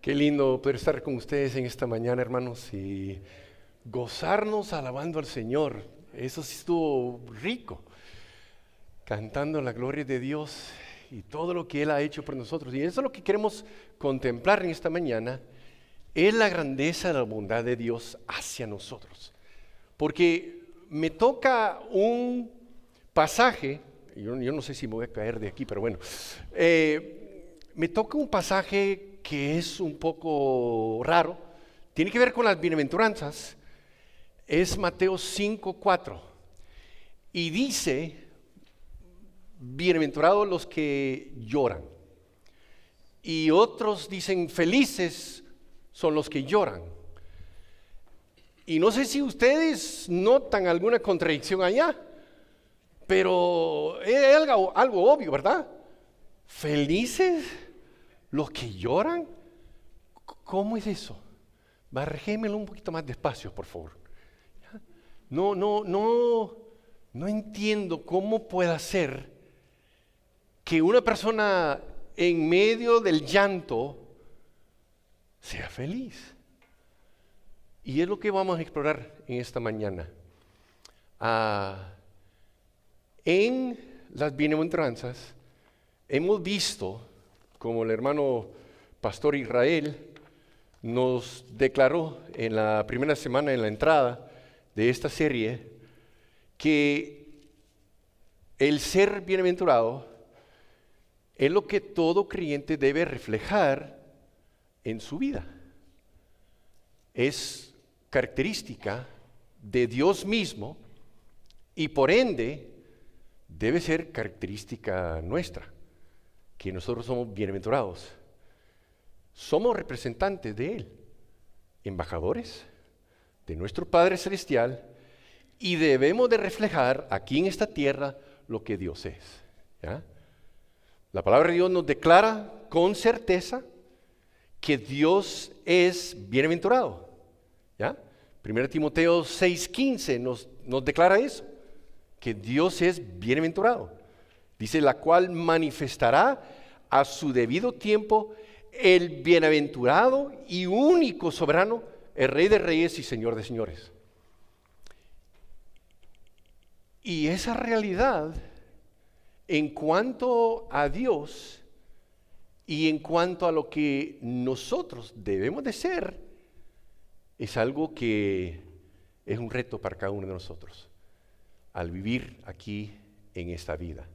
Qué lindo poder estar con ustedes en esta mañana, hermanos, y gozarnos alabando al Señor. Eso sí estuvo rico, cantando la gloria de Dios y todo lo que Él ha hecho por nosotros. Y eso es lo que queremos contemplar en esta mañana, es la grandeza de la bondad de Dios hacia nosotros. Porque me toca un pasaje, yo no sé si me voy a caer de aquí, pero bueno, me toca un pasaje que es un poco raro, tiene que ver con las bienaventuranzas, es Mateo 5:4, y dice, bienaventurados los que lloran, y otros dicen, felices son los que lloran. Y no sé si ustedes notan alguna contradicción allá, pero es algo obvio, ¿verdad? Felices los que lloran. ¿Cómo es eso? Barrémelo un poquito más despacio, por favor. No entiendo cómo puede ser que una persona en medio del llanto sea feliz. Y es lo que vamos a explorar en esta mañana. En las bienaventuranzas hemos visto, como el hermano Pastor Israel nos declaró en la primera semana, en la entrada de esta serie, que el ser bienaventurado es lo que todo creyente debe reflejar en su vida. Es característica de Dios mismo y por ende debe ser característica nuestra, que nosotros somos bienaventurados. Somos representantes de Él, embajadores de nuestro Padre Celestial, y debemos de reflejar aquí en esta tierra lo que Dios es. ¿Ya? La palabra de Dios nos declara con certeza que Dios es bienaventurado. ¿Ya? 1 Timoteo 6:15 nos declara eso, que Dios es bienaventurado. Dice, la cual manifestará a su debido tiempo el bienaventurado y único soberano, el Rey de Reyes y Señor de Señores. Y esa realidad, en cuanto a Dios y en cuanto a lo que nosotros debemos de ser, es algo que es un reto para cada uno de nosotros al vivir aquí en esta vida.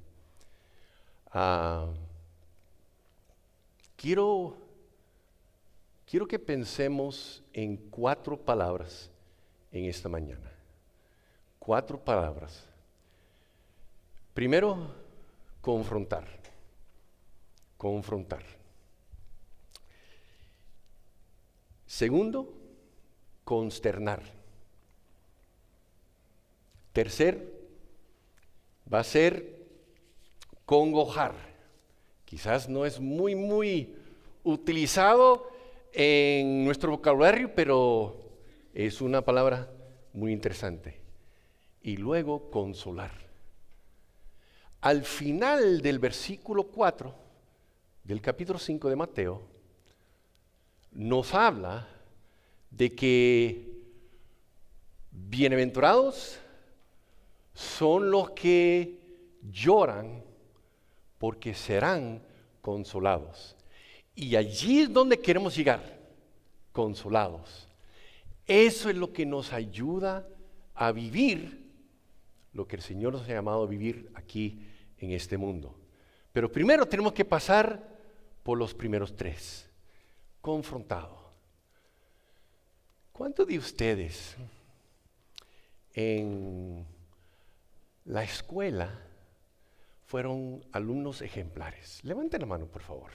Quiero que pensemos en 4 palabras en esta mañana. 4 palabras. Primero, confrontar. Confrontar. Segundo, consternar. Tercer, va a ser congojar. Quizás no es muy utilizado en nuestro vocabulario, pero es una palabra muy interesante. Y luego, consolar. Al final del versículo 4 del capítulo 5 de Mateo, nos habla de que bienaventurados son los que lloran porque serán consolados. Y allí es donde queremos llegar, consolados. Eso es lo que nos ayuda a vivir lo que el Señor nos ha llamado a vivir aquí en este mundo. Pero primero tenemos que pasar por los primeros 3. Confrontado. ¿Cuántos de ustedes en la escuela fueron alumnos ejemplares? Levanten la mano, por favor.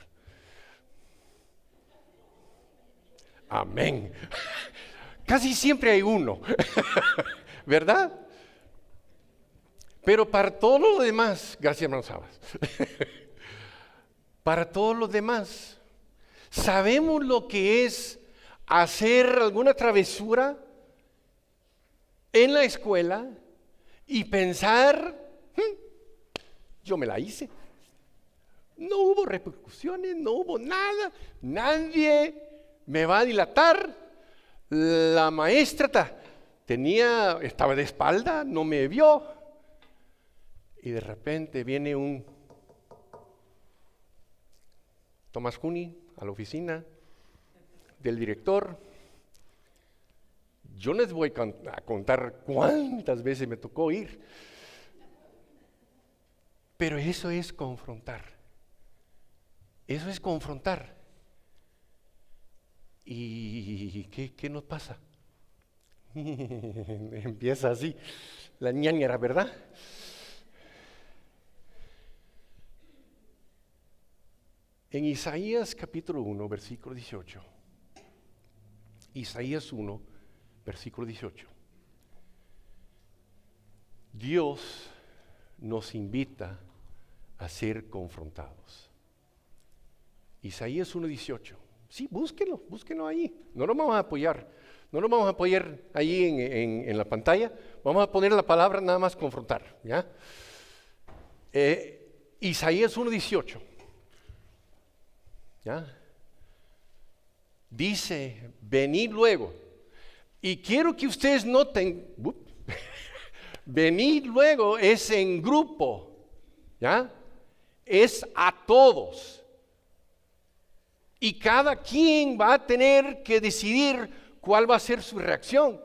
Amén. Casi siempre hay uno, ¿verdad? Pero para todo lo demás, gracias hermano Sabas, para todos los demás, sabemos lo que es hacer alguna travesura en la escuela y pensar, yo me la hice. No hubo repercusiones, no hubo nada, nadie me va a dilatar. La maestra estaba de espalda, no me vio. Y de repente viene un Tomás Juni a la oficina del director. Yo les voy a contar cuántas veces me tocó ir. Pero eso es confrontar. Eso es confrontar. ¿Y qué nos pasa? Empieza así, la ñañara, ¿verdad? En Isaías capítulo 1, versículo 18. Isaías 1, versículo 18. Dios nos invita a ser confrontados. Isaías 1, 18. Sí, búsquenlo ahí. No lo vamos a apoyar. No lo vamos a apoyar ahí en la pantalla. Vamos a poner la palabra nada más confrontar. ¿Ya? Isaías 1, 18. ¿Ya? Dice, venid luego. Y quiero que ustedes noten, venid luego es en grupo. ¿Ya? Es a todos. Y cada quien va a tener que decidir cuál va a ser su reacción.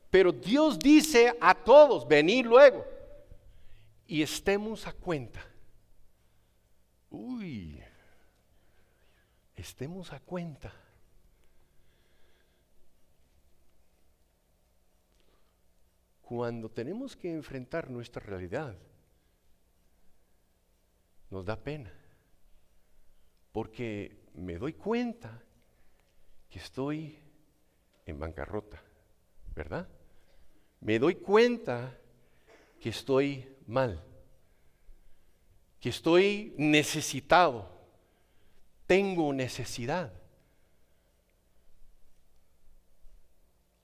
Pero Dios dice a todos, venid luego. Y estemos a cuenta. Estemos a cuenta. Cuando tenemos que enfrentar nuestra realidad, nos da pena. Porque me doy cuenta que estoy en bancarrota, ¿verdad? Me doy cuenta que estoy mal, que estoy necesitado, tengo necesidad.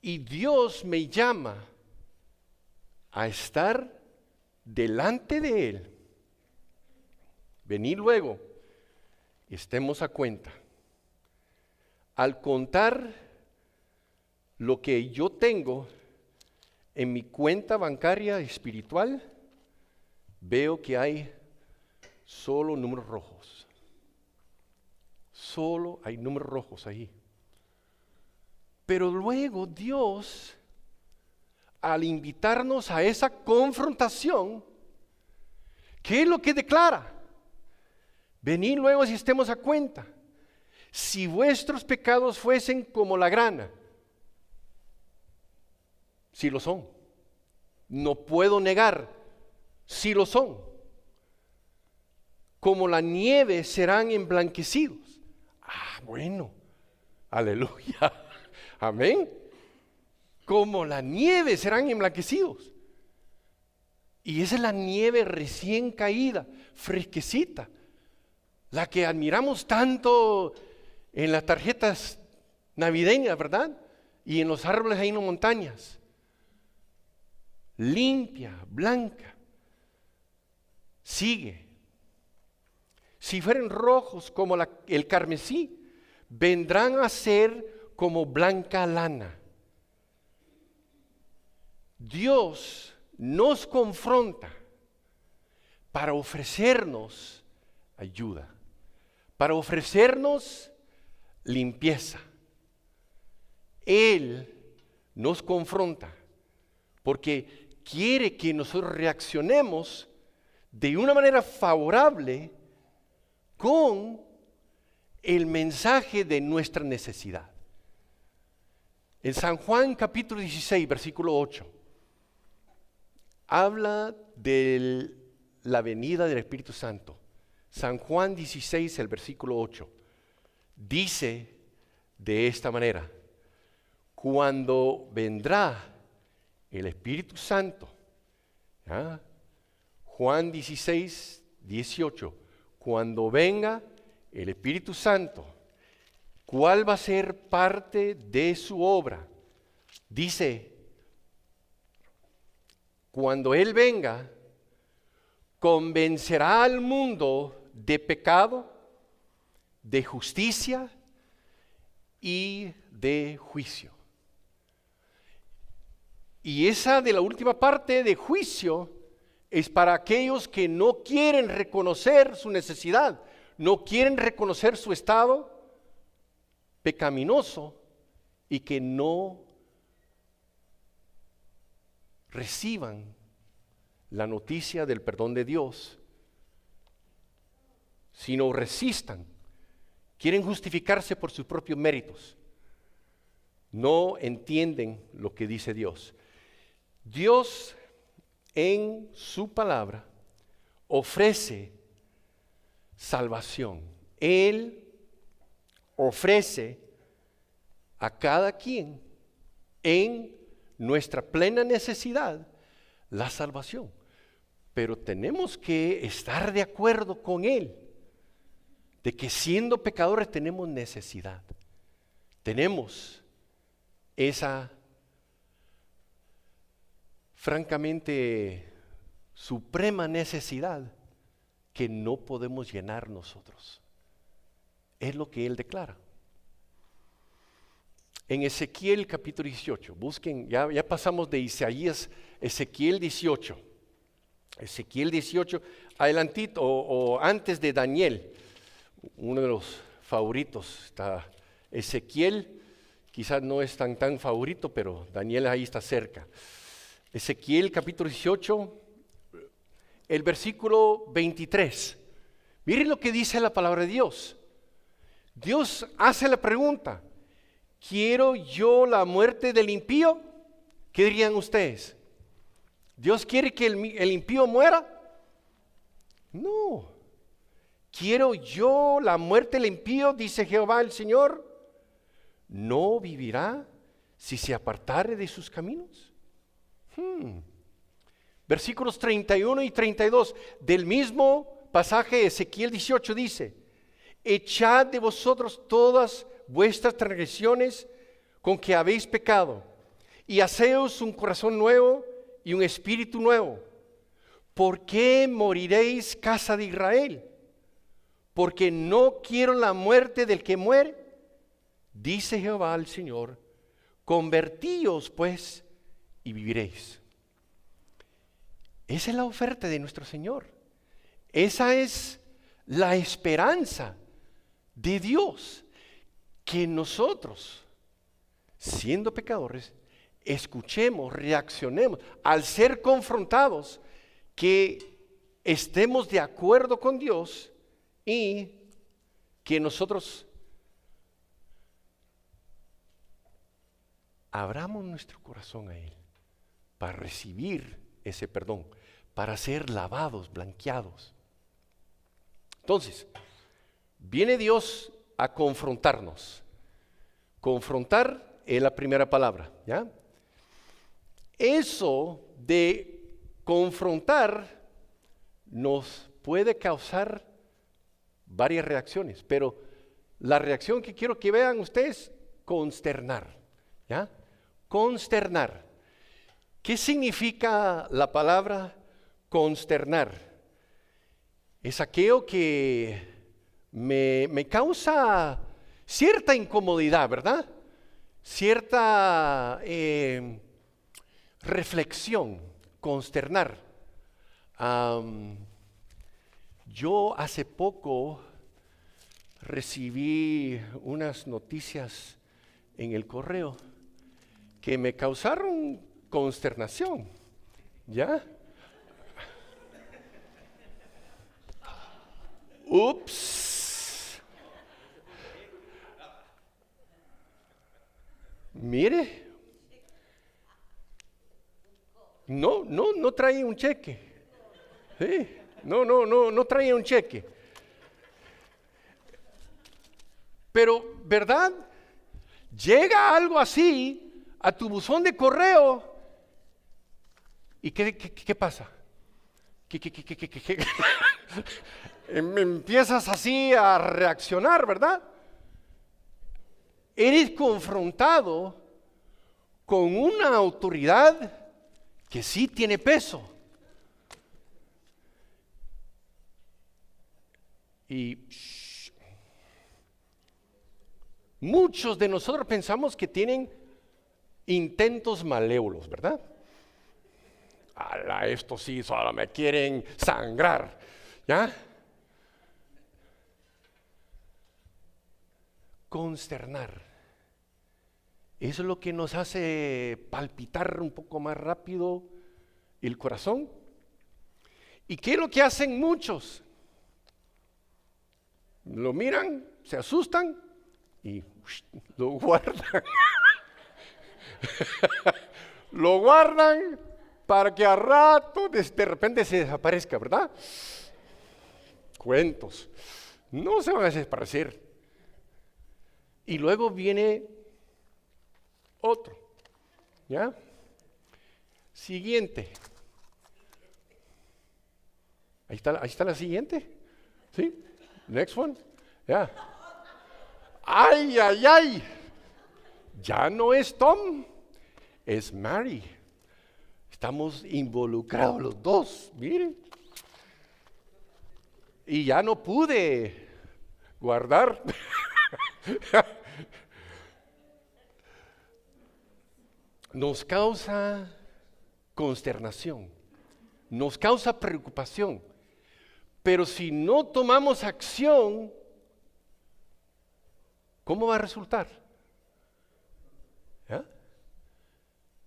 Y Dios me llama a estar delante de Él. Venid luego, estemos a cuenta. Al contar lo que yo tengo en mi cuenta bancaria espiritual, veo que hay solo números rojos. Solo hay números rojos ahí. Pero luego Dios, al invitarnos a esa confrontación, ¿qué es lo que declara? Venid luego si estemos a cuenta. Si vuestros pecados fuesen como la grana, si lo son, no puedo negar, si lo son, como la nieve serán emblanquecidos. Bueno, aleluya, amén. Como la nieve serán emblanquecidos. Y esa es la nieve recién caída, fresquecita, la que admiramos tanto en las tarjetas navideñas, ¿verdad? Y en los árboles ahí en las montañas. Limpia, blanca. Sigue. Si fueren rojos como el carmesí, vendrán a ser como blanca lana. Dios nos confronta para ofrecernos ayuda, para ofrecernos limpieza. Él nos confronta porque quiere que nosotros reaccionemos de una manera favorable con el mensaje de nuestra necesidad. En San Juan capítulo 16, versículo 8, habla de la venida del Espíritu Santo. San Juan 16, el versículo 8, dice de esta manera: cuando vendrá el Espíritu Santo, ¿ya? Juan 16, 18, cuando venga el Espíritu Santo, ¿cuál va a ser parte de su obra? Dice, cuando Él venga, convencerá al mundo de pecado, de justicia y de juicio. Y esa de la última parte de juicio es para aquellos que no quieren reconocer su necesidad, no quieren reconocer su estado pecaminoso y que no reciban la noticia del perdón de Dios, sino resistan, quieren justificarse por sus propios méritos, no entienden lo que dice Dios. Dios en su palabra ofrece salvación. Él ofrece a cada quien en nuestra plena necesidad la salvación. Pero tenemos que estar de acuerdo con Él, de que siendo pecadores tenemos necesidad. Tenemos esa francamente suprema necesidad que no podemos llenar nosotros. Es lo que Él declara. En Ezequiel capítulo 18, busquen, ya pasamos de Isaías, Ezequiel 18. Ezequiel 18, adelantito o antes de Daniel, uno de los favoritos, está Ezequiel, quizás no es tan favorito, pero Daniel ahí está cerca. Ezequiel capítulo 18, el versículo 23. Miren lo que dice la palabra de Dios. Dios hace la pregunta: ¿quiero yo la muerte del impío? ¿Qué dirían ustedes? ¿Dios quiere que el impío muera? No. ¿Quiero yo la muerte del impío? Dice Jehová el Señor. ¿No vivirá si se apartare de sus caminos? Versículos 31 y 32 del mismo pasaje de Ezequiel 18 dice: echad de vosotros todas vuestras transgresiones con que habéis pecado, y haceos un corazón nuevo y un espíritu nuevo. ¿Por qué moriréis, casa de Israel? Porque no quiero la muerte del que muere, dice Jehová el Señor. Convertíos pues y viviréis. Esa es la oferta de nuestro Señor. Esa es la esperanza de Dios, que nosotros, siendo pecadores, escuchemos, reaccionemos, al ser confrontados, que estemos de acuerdo con Dios y que nosotros abramos nuestro corazón a Él para recibir ese perdón, para ser lavados, blanqueados. Entonces, viene Dios a confrontarnos. Confrontar es la primera palabra, ¿ya? Eso de confrontar nos puede causar varias reacciones, pero la reacción que quiero que vean ustedes, consternar, ¿ya? Consternar. ¿Qué significa la palabra consternar? Es aquello que me causa cierta incomodidad, ¿verdad? Cierta reflexión, consternar. Yo hace poco recibí unas noticias en el correo que me causaron consternación, ¿ya? Ups. Mire, no traía un cheque. Sí, no traía un cheque. Pero, ¿verdad? Llega algo así a tu buzón de correo. ¿Y qué pasa? ¿Qué? Empiezas así a reaccionar, ¿verdad? Eres confrontado con una autoridad que sí tiene peso. Y Muchos de nosotros pensamos que tienen intentos malévolos, ¿verdad? Ala, esto sí, solo me quieren sangrar, ¿ya? Consternar. Eso es lo que nos hace palpitar un poco más rápido el corazón. ¿Y qué es lo que hacen muchos? Lo miran, se asustan y lo guardan. Lo guardan para que a rato de repente se desaparezca, ¿verdad? Cuentos. No se van a desaparecer. Y luego viene otro. ¿Ya? Siguiente. Ahí está la siguiente. ¿Sí? Next one. Ya. ¡Ay, ay, ay! Ya no es Tom, es Mary. Estamos involucrados los dos, miren. Y ya no pude guardar. Nos causa consternación, nos causa preocupación. Pero si no tomamos acción, ¿cómo va a resultar? ¿Ya?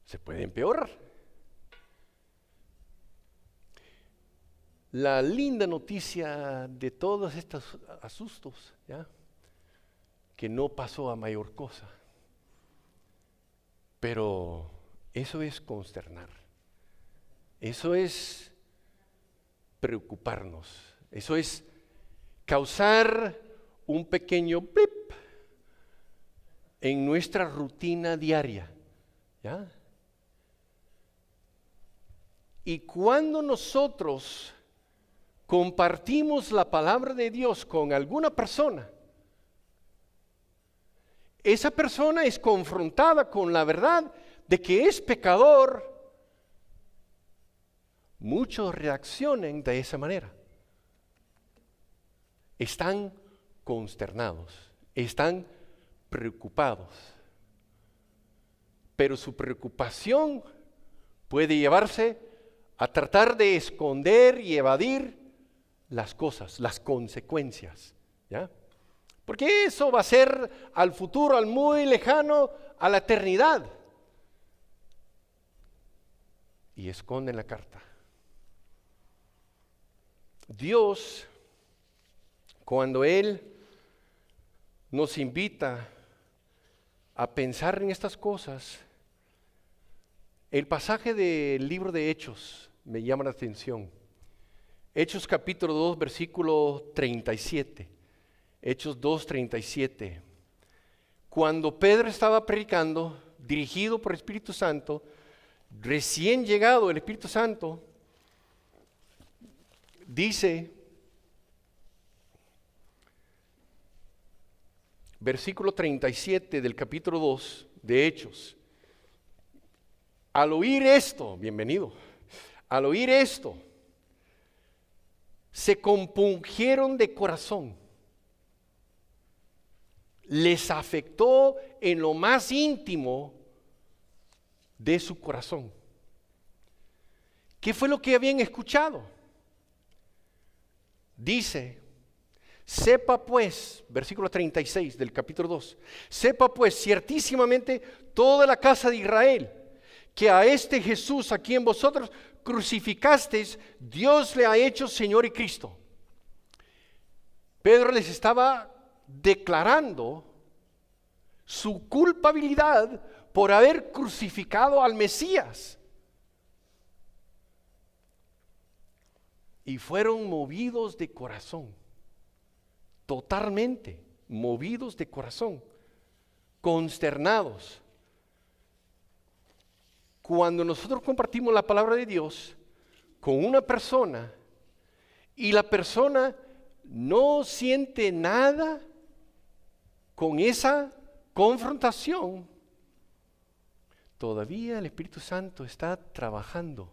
Se puede empeorar. La linda noticia de todos estos asustos, ¿ya? Que no pasó a mayor cosa. Pero eso es consternar. Eso es preocuparnos. Eso es causar un pequeño blip en nuestra rutina diaria. ¿Ya? Y cuando nosotros compartimos la palabra de Dios con alguna persona, esa persona es confrontada con la verdad de que es pecador, muchos reaccionan de esa manera. Están consternados, están preocupados. Pero su preocupación puede llevarse a tratar de esconder y evadir las cosas, las consecuencias, ¿ya? Porque eso va a ser al futuro, al muy lejano, a la eternidad. Y esconden la carta. Dios, cuando Él nos invita a pensar en estas cosas, el pasaje del libro de Hechos me llama la atención. Hechos capítulo 2, versículo 37. Hechos 2, 37. Cuando Pedro estaba predicando, dirigido por el Espíritu Santo, recién llegado el Espíritu Santo, dice, versículo 37 del capítulo 2 de Hechos, al oír esto, bienvenido, al oír esto, se compungieron de corazón. Les afectó en lo más íntimo de su corazón. ¿Qué fue lo que habían escuchado? Dice, sepa pues, versículo 36 del capítulo 2, sepa pues ciertísimamente toda la casa de Israel, que a este Jesús a quien vosotros crucificasteis, Dios le ha hecho Señor y Cristo. Pedro les estaba declarando su culpabilidad por haber crucificado al Mesías. Y fueron movidos de corazón, totalmente movidos de corazón, consternados. Cuando nosotros compartimos la palabra de Dios con una persona y la persona no siente nada con esa confrontación, todavía el Espíritu Santo está trabajando,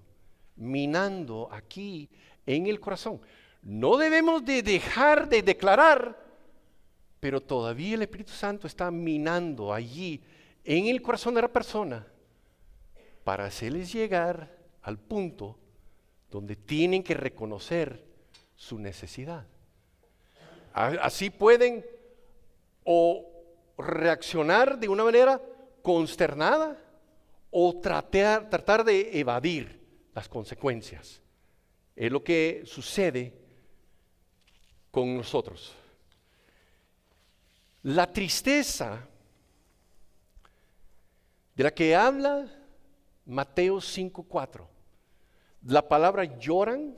minando aquí en el corazón. No debemos de dejar de declarar pero todavía el Espíritu Santo está minando allí en el corazón de la persona para hacerles llegar al punto donde tienen que reconocer su necesidad. Así pueden o reaccionar de una manera consternada o tratar de evadir las consecuencias. Es lo que sucede con nosotros. La tristeza de la que habla Mateo 5:4, la palabra lloran,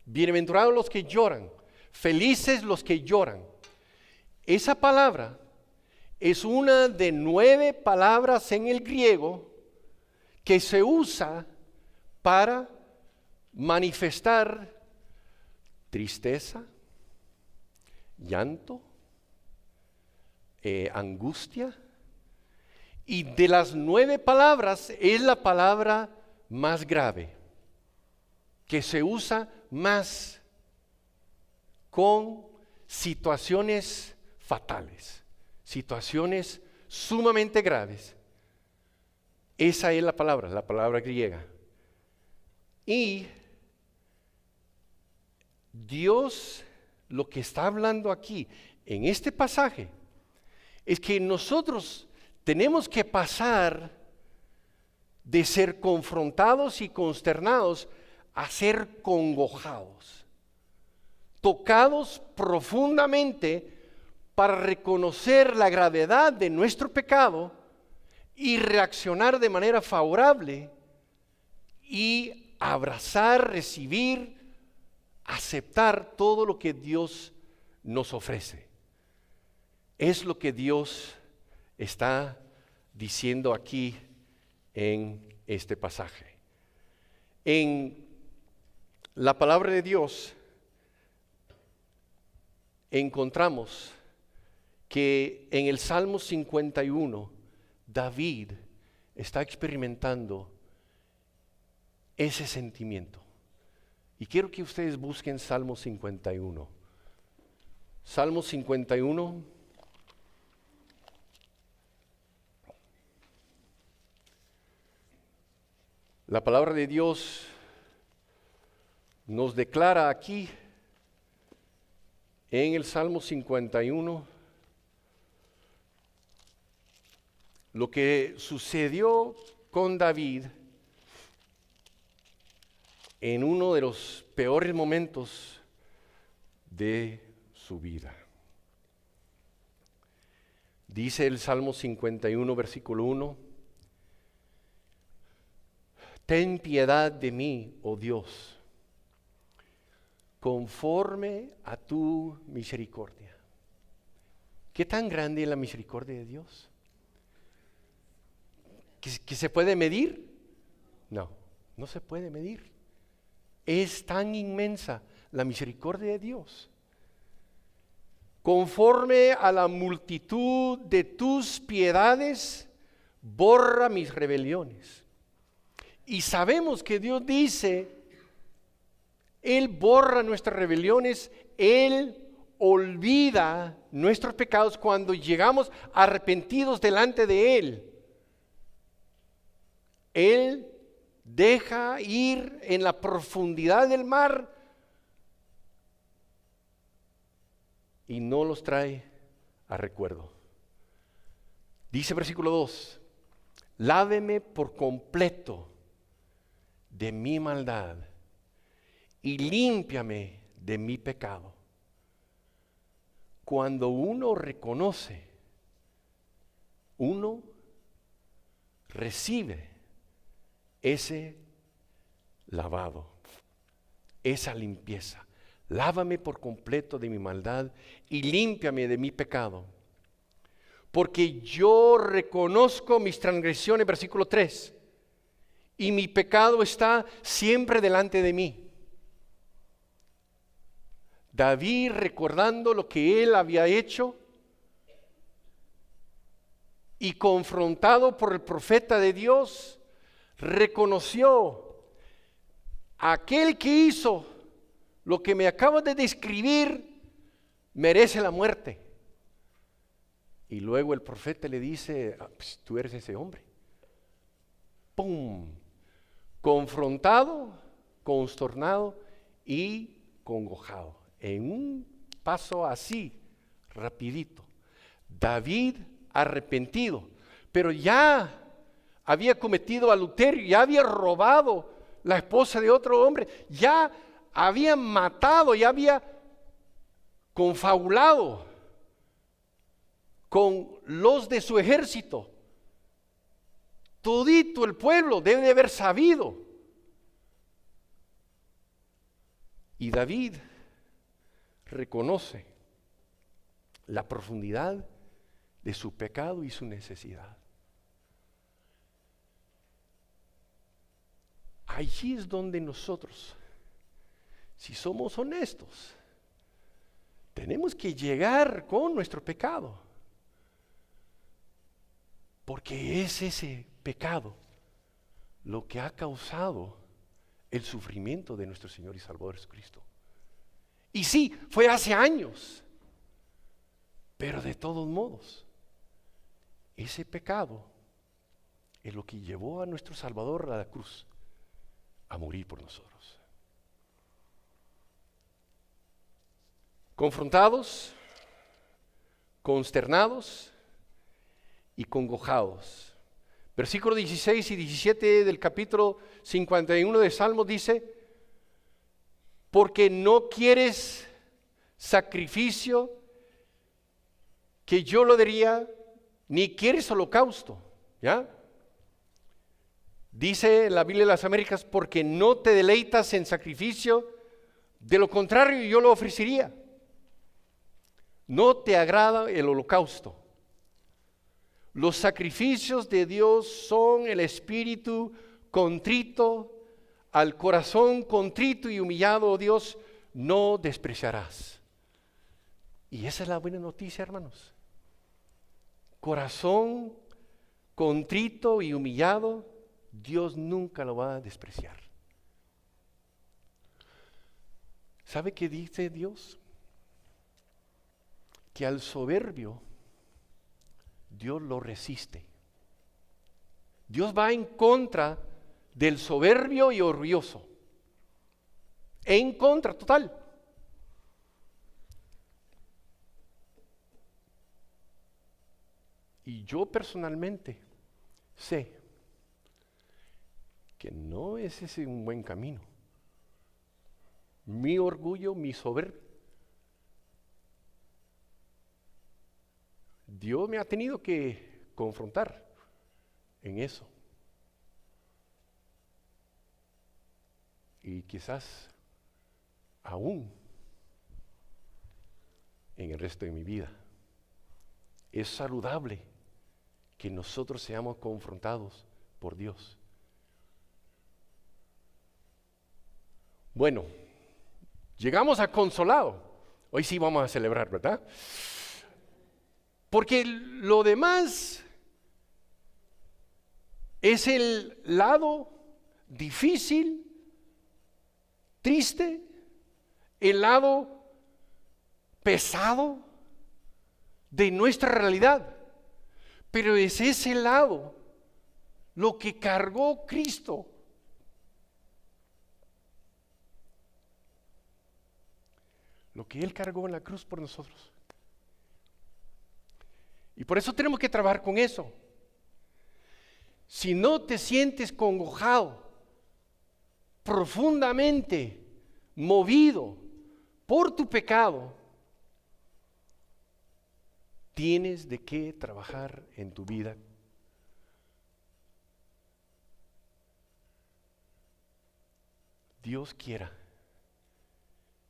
bienaventurados los que lloran, felices los que lloran. Esa palabra es una de 9 palabras en el griego que se usa para manifestar tristeza, llanto, angustia. Y de las 9 palabras es la palabra más grave, que se usa más con situaciones fatales, situaciones sumamente graves. Esa es la palabra griega. Y Dios lo que está hablando aquí en este pasaje es que nosotros tenemos que pasar de ser confrontados y consternados a ser congojados, tocados profundamente para reconocer la gravedad de nuestro pecado y reaccionar de manera favorable y abrazar, recibir, aceptar todo lo que Dios nos ofrece. Es lo que Dios está diciendo aquí en este pasaje. En la palabra de Dios encontramos que en el Salmo 51 David está experimentando ese sentimiento. Y quiero que ustedes busquen Salmo 51. Salmo 51. La palabra de Dios nos declara aquí en el Salmo 51 lo que sucedió con David en uno de los peores momentos de su vida. Dice el Salmo 51, versículo 1: Ten piedad de mí, oh Dios, conforme a tu misericordia. ¿Qué tan grande es la misericordia de Dios? ¿Que se puede medir? No, no se puede medir. Es tan inmensa la misericordia de Dios. Conforme a la multitud de tus piedades, borra mis rebeliones. Y sabemos que Dios dice, Él borra nuestras rebeliones, Él olvida nuestros pecados cuando llegamos arrepentidos delante de Él. Él deja ir en la profundidad del mar y no los trae a recuerdo. Dice versículo 2: Láveme por completo de mi maldad y límpiame de mi pecado. Cuando uno reconoce, uno recibe ese lavado, esa limpieza. Lávame por completo de mi maldad y límpiame de mi pecado. Porque yo reconozco mis transgresiones, versículo 3, y mi pecado está siempre delante de mí. David, recordando lo que él había hecho y confrontado por el profeta de Dios, reconoció: aquel que hizo lo que me acaba de describir merece la muerte. Y luego el profeta le dice, pues, tú eres ese hombre. ¡Pum! Confrontado, consternado y congojado. En un paso así, rapidito. David arrepentido, pero ya había cometido adulterio, ya había robado la esposa de otro hombre, ya había matado, ya había confabulado con los de su ejército. Todito el pueblo debe de haber sabido. Y David reconoce la profundidad de su pecado y su necesidad. Allí es donde nosotros, si somos honestos, tenemos que llegar con nuestro pecado. Porque es ese pecado lo que ha causado el sufrimiento de nuestro Señor y Salvador Jesucristo. Y sí, fue hace años, pero de todos modos, ese pecado es lo que llevó a nuestro Salvador a la cruz, a morir por nosotros. Confrontados, consternados y congojados. Versículos 16 y 17 del capítulo 51 de Salmos dice: porque no quieres sacrificio que yo lo daría, ni quieres holocausto, ¿ya? Dice la Biblia de las Américas: porque no te deleitas en sacrificio, de lo contrario yo lo ofrecería. No te agrada el holocausto. Los sacrificios de Dios son el espíritu contrito. Al corazón contrito y humillado, oh Dios, no despreciarás. Y esa es la buena noticia, hermanos. Corazón contrito y humillado, Dios nunca lo va a despreciar. ¿Sabe qué dice Dios? Que al soberbio Dios lo resiste. Dios va en contra del soberbio y orgulloso. En contra total. Y yo personalmente sé que no es ese un buen camino. Mi orgullo, mi soberbia, Dios me ha tenido que confrontar en eso. Y quizás aún en el resto de mi vida. Es saludable que nosotros seamos confrontados por Dios. Bueno, llegamos a Consolado. Hoy sí vamos a celebrar, ¿verdad? Porque lo demás es el lado difícil, triste, el lado pesado de nuestra realidad. Pero es ese lado lo que cargó Cristo. Lo que Él cargó en la cruz por nosotros. Y por eso tenemos que trabajar con eso. Si no te sientes congojado, profundamente movido por tu pecado, tienes de qué trabajar en tu vida. Dios quiera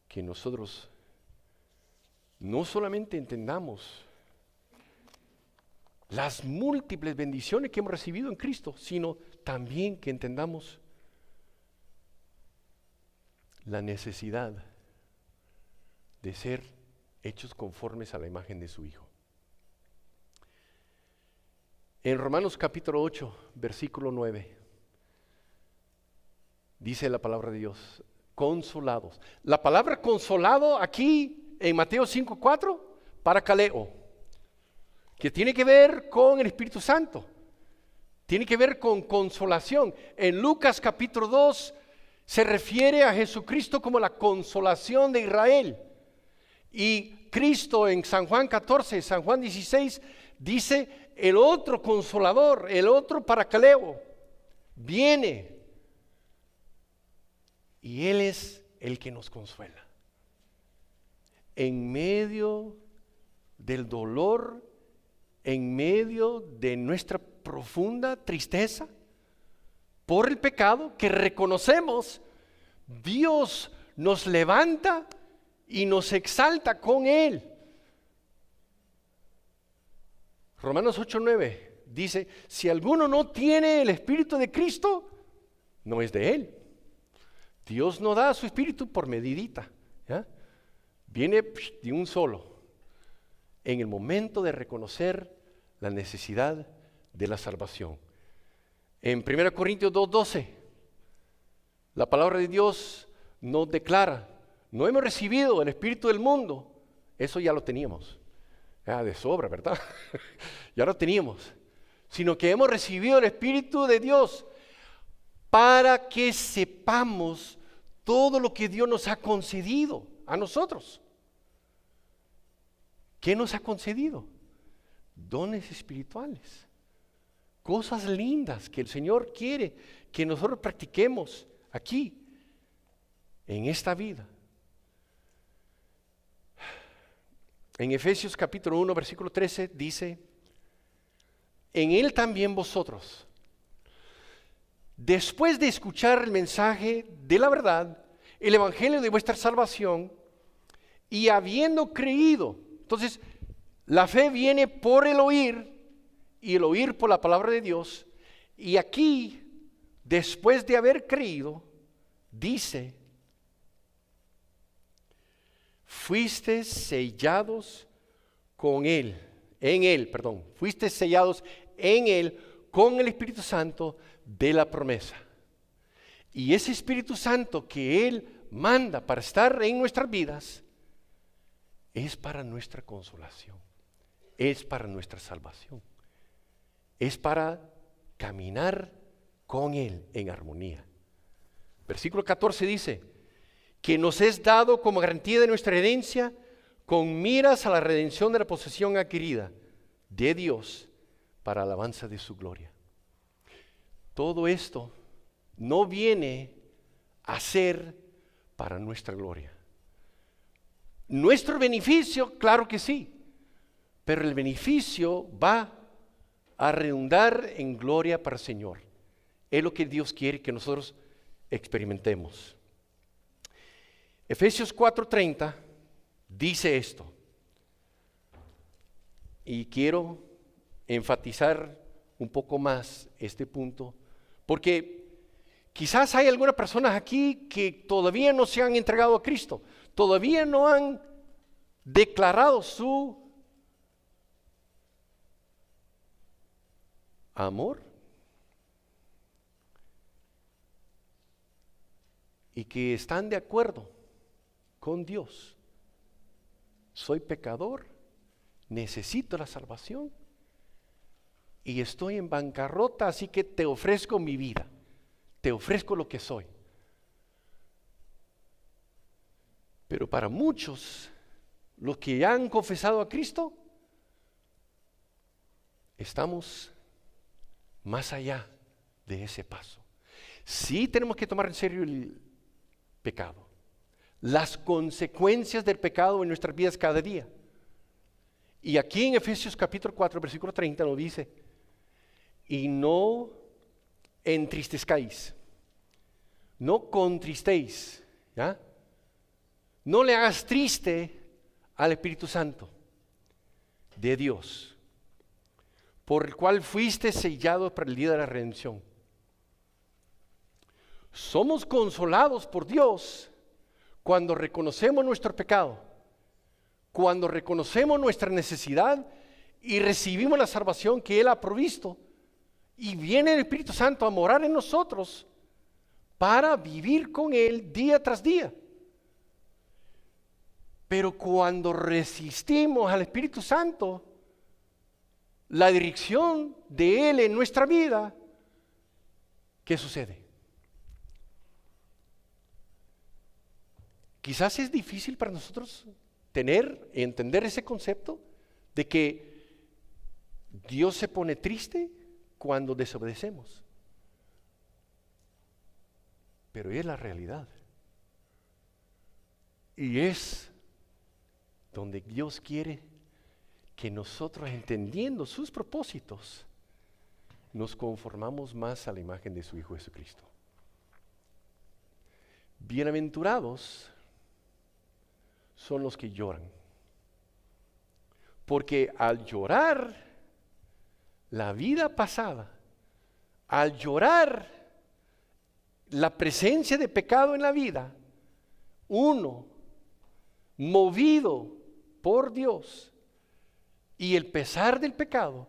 que nosotros no solamente entendamos las múltiples bendiciones que hemos recibido en Cristo, sino también que entendamos la necesidad de ser hechos conformes a la imagen de su Hijo. En Romanos capítulo 8, versículo 9, dice la palabra de Dios: consolados. La palabra consolado aquí en Mateo 5:4, parakaleo, que tiene que ver con el Espíritu Santo, tiene que ver con consolación. En Lucas capítulo 2 se refiere a Jesucristo como la consolación de Israel. Y Cristo en San Juan 14, San Juan 16, dice el otro consolador, el otro parakaleo, viene. Y Él es el que nos consuela. En medio del dolor, en medio de nuestra profunda tristeza por el pecado que reconocemos, Dios nos levanta y nos exalta con Él. Romanos 8:9 dice, si alguno no tiene el Espíritu de Cristo, no es de Él. Dios no da su Espíritu por medidita, ¿ya? Viene de un solo, en el momento de reconocer la necesidad de la salvación. En 1 Corintios 2:12, la palabra de Dios nos declara, no hemos recibido el Espíritu del mundo, eso ya lo teníamos, de sobra, ¿verdad? Ya lo teníamos, sino que hemos recibido el Espíritu de Dios para que sepamos todo lo que Dios nos ha concedido a nosotros. ¿Qué nos ha concedido? Dones espirituales, cosas lindas que el Señor quiere que nosotros practiquemos aquí, en esta vida. En Efesios capítulo 1, versículo 13 dice, en Él también vosotros, después de escuchar el mensaje de la verdad, el evangelio de vuestra salvación, y habiendo creído, entonces la fe viene por el oír, y el oír por la palabra de Dios, y aquí, después de haber creído, dice, fuiste sellados con Él, fuiste sellados en Él con el Espíritu Santo de la promesa. Y ese Espíritu Santo que Él manda para estar en nuestras vidas es para nuestra consolación, es para nuestra salvación, es para caminar con Él en armonía. Versículo 14 dice, que nos es dado como garantía de nuestra herencia con miras a la redención de la posesión adquirida de Dios para alabanza de su gloria. Todo esto no viene a ser para nuestra gloria. Nuestro beneficio, claro que sí, pero el beneficio va a redundar en gloria para el Señor. Es lo que Dios quiere que nosotros experimentemos. Efesios 4:30 dice esto, y quiero enfatizar un poco más este punto, porque quizás hay algunas personas aquí que todavía no se han entregado a Cristo, todavía no han declarado su amor, y que están de acuerdo con Dios. Soy pecador, necesito la salvación y estoy en bancarrota, así que te ofrezco mi vida, te ofrezco lo que soy. Pero para muchos, los que ya han confesado a Cristo, estamos más allá de ese paso. Sí tenemos que tomar en serio el pecado, las consecuencias del pecado en nuestras vidas cada día. Y aquí en Efesios capítulo 4, versículo 30 nos dice, y no entristezcáis, no contristéis, ¿ya? No le hagas triste al Espíritu Santo de Dios, por el cual fuiste sellado para el día de la redención. Somos consolados por Dios cuando reconocemos nuestro pecado, cuando reconocemos nuestra necesidad y recibimos la salvación que Él ha provisto, y viene el Espíritu Santo a morar en nosotros para vivir con Él día tras día. Pero cuando resistimos al Espíritu Santo, la dirección de Él en nuestra vida, ¿qué sucede? Quizás es difícil para nosotros entender ese concepto de que Dios se pone triste cuando desobedecemos. Pero es la realidad. Y es donde Dios quiere que nosotros, entendiendo sus propósitos, nos conformamos más a la imagen de su Hijo Jesucristo. Bienaventurados son los que lloran, porque al llorar la vida pasada, al llorar la presencia de pecado en la vida, uno, movido por Dios y el pesar del pecado,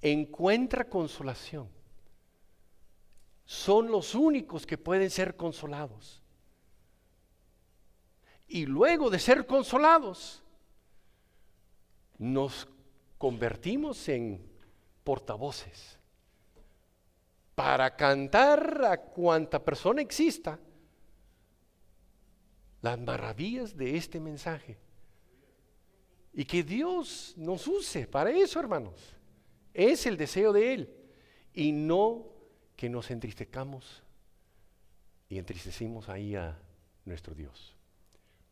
encuentra consolación. Son los únicos que pueden ser consolados. Y luego de ser consolados, nos convertimos en portavoces para cantar a cuanta persona exista las maravillas de este mensaje. Y que Dios nos use para eso, hermanos. Es el deseo de Él. Y no que nos entristezcamos y entristecimos ahí a nuestro Dios.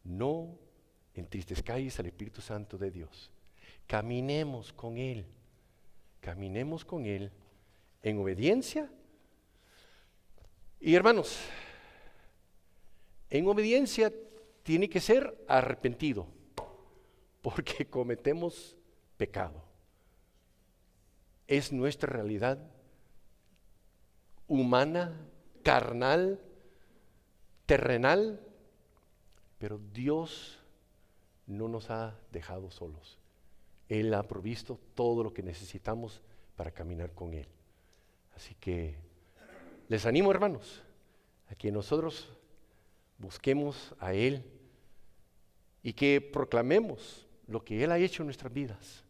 No entristezcáis al Espíritu Santo de Dios. Caminemos con Él. Caminemos con Él en obediencia. Y hermanos, en obediencia tiene que ser arrepentido, porque cometemos pecado. Es nuestra realidad humana, carnal, terrenal, pero Dios no nos ha dejado solos. Él ha provisto todo lo que necesitamos para caminar con Él. Así que les animo, hermanos, a que nosotros busquemos a Él y que proclamemos lo que Él ha hecho en nuestras vidas.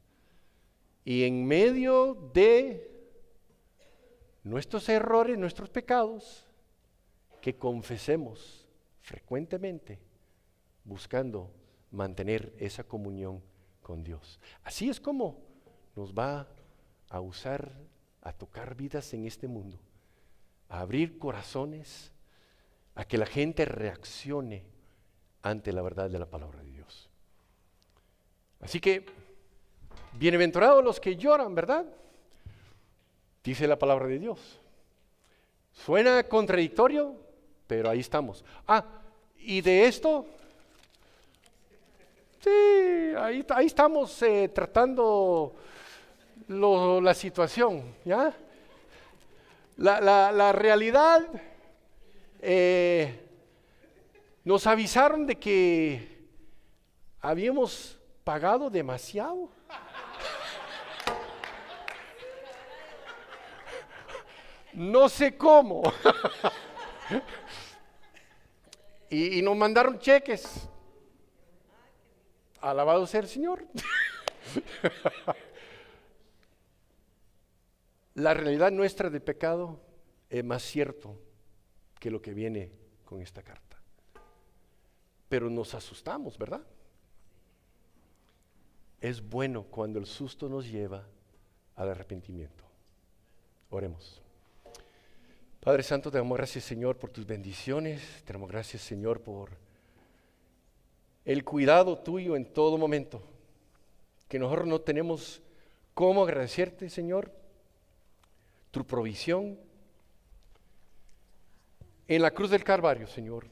Y en medio de nuestros errores, nuestros pecados, que confesemos frecuentemente, buscando mantener esa comunión con Dios. Así es como nos va a usar, a tocar vidas en este mundo, a abrir corazones, a que la gente reaccione ante la verdad de la palabra de Dios. Así que, bienaventurados los que lloran, ¿verdad? Dice la palabra de Dios. Suena contradictorio, pero ahí estamos. Y de esto, sí, ahí estamos tratando la situación, ¿ya? La realidad, nos avisaron de que habíamos pagado demasiado. No sé cómo. y nos mandaron cheques. Alabado sea el Señor. La realidad nuestra de pecado es más cierto que lo que viene con esta carta. Pero nos asustamos, ¿verdad? Es bueno cuando el susto nos lleva al arrepentimiento. Oremos. Padre Santo, te damos gracias, Señor, por tus bendiciones. Te damos gracias, Señor, por el cuidado tuyo en todo momento. Que nosotros no tenemos cómo agradecerte, Señor, tu provisión en la cruz del Calvario, Señor.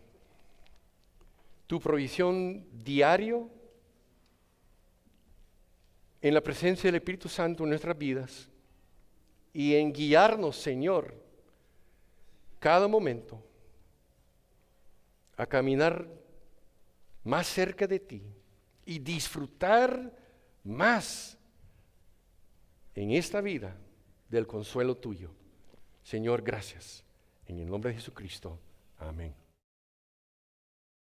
Tu provisión diario en la presencia del Espíritu Santo en nuestras vidas y en guiarnos, Señor, cada momento a caminar más cerca de ti y disfrutar más en esta vida del consuelo tuyo. Señor, gracias. En el nombre de Jesucristo. Amén.